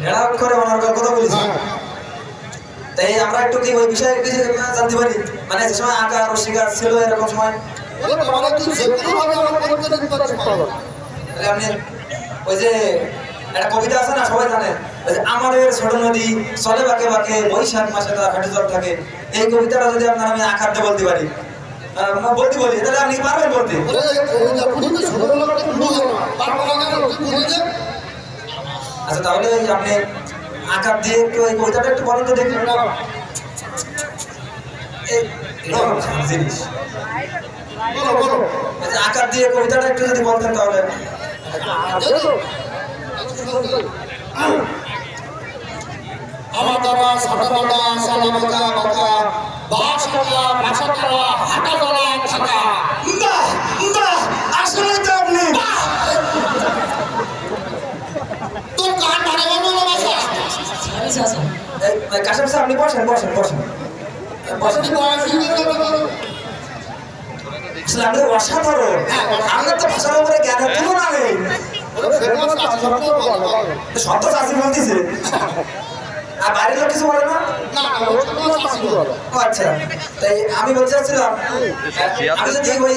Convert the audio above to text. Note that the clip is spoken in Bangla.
নেড়া করে ওনার কথা বলেছি। তাই আমরা একটু কি ওই বিষয়ে কিছু জানতে পারি, মানে যে সময় আঁকা রসিকা ছিল এরকম সময় আপনি ওই যে একটা কবিতা আছে না, সবাই জানে, আমাদের ছোট নদী চলে বাঁকে বাঁকে বৈশাখ মাসে তার হাঁটু জল থাকে, এই কবিতাটা যদি আপনার আমি আঁকাতে বলতে পারি, বলি তাহলে আপনি পারবেন বলতে? আচ্ছা তাহলে আপনি আঁকার দিয়ে একটু এই কবিতাটা একটু বলেন তো দেখি। জিনিস আঁকার দিয়ে কবিতাটা একটু যদি বলতেন তাহলে। আমার দ্বারা সাদামাটা সালামাটা মাথা বাসাটা বাসাটা হাঁটা চলা থাকা। আসলে তো আপনি তোর কান ভাড়া বলবো না বাসা কাশেম স্যার আপনি বসেন বসেন বসেন বসেন। আসলে আপনি অসাধারণ, আপনার তো ভাষার উপরে জ্ঞানের তুলনা নেই। সত্য চাষি বলতেছে, আর বাইরের লোক কিছু বলে না। আচ্ছা তাই আমি বলতে চাচ্ছিলাম, আমি যদি ওই